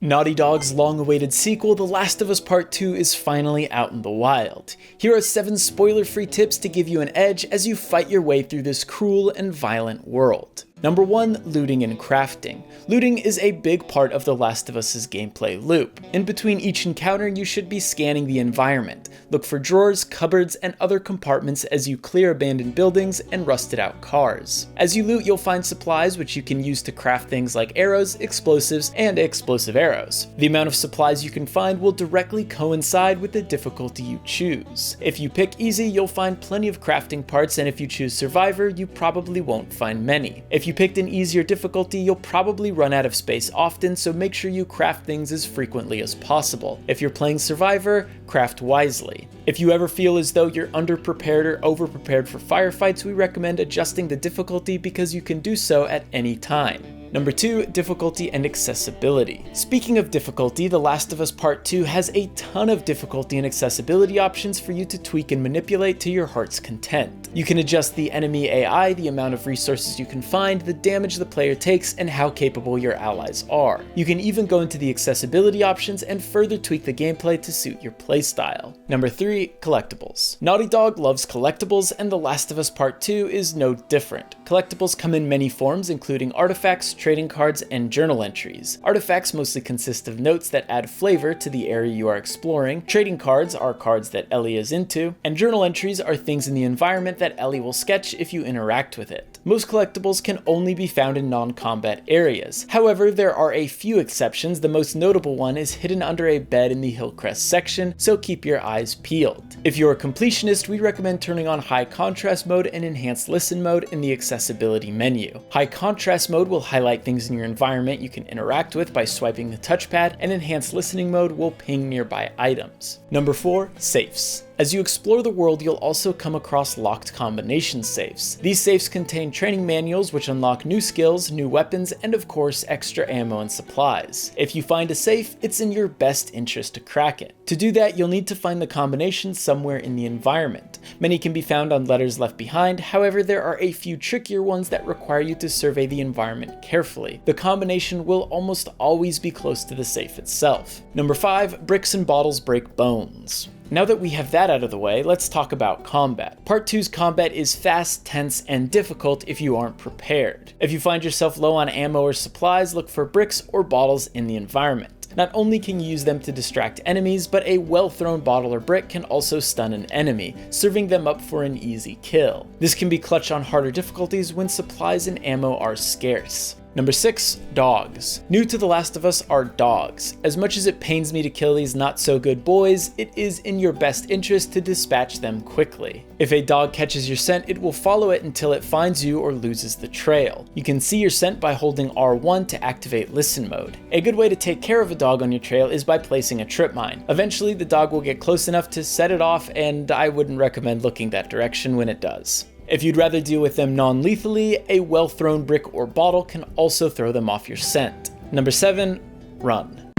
Naughty Dog's long-awaited sequel, The Last of Us Part 2 is finally out in the wild. Here are 7 spoiler-free tips to give you an edge as you fight your way through this cruel and violent world. Number 1. Looting and crafting. Looting is a big part of The Last of Us's gameplay loop. In between each encounter, you should be scanning the environment. Look for drawers, cupboards, and other compartments as you clear abandoned buildings and rusted out cars. As you loot, you'll find supplies which you can use to craft things like arrows, explosives, and explosive arrows. The amount of supplies you can find will directly coincide with the difficulty you choose. If you pick easy, you'll find plenty of crafting parts, and if you choose survivor, you probably won't find many. If you picked an easier difficulty, you'll probably run out of space often, so make sure you craft things as frequently as possible. If you're playing survivor, craft wisely. If you ever feel as though you're underprepared or overprepared for firefights, we recommend adjusting the difficulty because you can do so at any time. Number 2. Difficulty and accessibility. Speaking of difficulty, The Last of Us Part 2 has a ton of difficulty and accessibility options for you to tweak and manipulate to your heart's content. You can adjust the enemy AI, the amount of resources you can find, the damage the player takes, and how capable your allies are. You can even go into the accessibility options and further tweak the gameplay to suit your playstyle. Number 3. Collectibles. Naughty Dog loves collectibles, and The Last of Us Part 2 is no different. Collectibles come in many forms, including artifacts, trading cards, and journal entries. Artifacts mostly consist of notes that add flavor to the area you are exploring, trading cards are cards that Ellie is into, and journal entries are things in the environment that Ellie will sketch if you interact with it. Most collectibles can only be found in non-combat areas. However, there are a few exceptions. The most notable one is hidden under a bed in the Hillcrest section, so keep your eyes peeled. If you're a completionist, we recommend turning on high contrast mode and enhanced listen mode in the accessibility menu. High contrast mode will highlight things in your environment you can interact with by swiping the touchpad, and enhanced listening mode will ping nearby items. Number 4. Safes. As you explore the world, you'll also come across locked combination safes. These safes contain training manuals which unlock new skills, new weapons, and of course extra ammo and supplies. If you find a safe, it's in your best interest to crack it. To do that, you'll need to find the combination somewhere in the environment. Many can be found on letters left behind, however there are a few trickier ones that require you to survey the environment carefully. The combination will almost always be close to the safe itself. Number 5. Bricks and bottles break bones. Now that we have that out of the way, let's talk about combat. Part 2's combat is fast, tense, and difficult if you aren't prepared. If you find yourself low on ammo or supplies, look for bricks or bottles in the environment. Not only can you use them to distract enemies, but a well-thrown bottle or brick can also stun an enemy, serving them up for an easy kill. This can be clutch on harder difficulties when supplies and ammo are scarce. Number 6. Dogs. New to The Last of Us are dogs. As much as it pains me to kill these not-so-good boys, it is in your best interest to dispatch them quickly. If a dog catches your scent, it will follow it until it finds you or loses the trail. You can see your scent by holding R1 to activate listen mode. A good way to take care of a dog on your trail is by placing a trip mine. Eventually, the dog will get close enough to set it off, and I wouldn't recommend looking that direction when it does. If you'd rather deal with them non-lethally, a well-thrown brick or bottle can also throw them off your scent. Number 7. Run.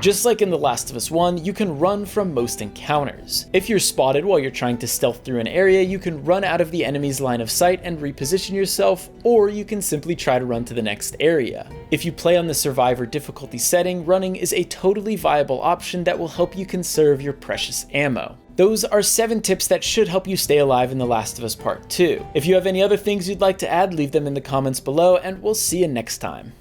Just like in The Last of Us 1, you can run from most encounters. If you're spotted while you're trying to stealth through an area, you can run out of the enemy's line of sight and reposition yourself, or you can simply try to run to the next area. If you play on the survivor difficulty setting, running is a totally viable option that will help you conserve your precious ammo. Those are 7 tips that should help you stay alive in The Last of Us Part 2. If you have any other things you'd like to add, leave them in the comments below, and we'll see you next time.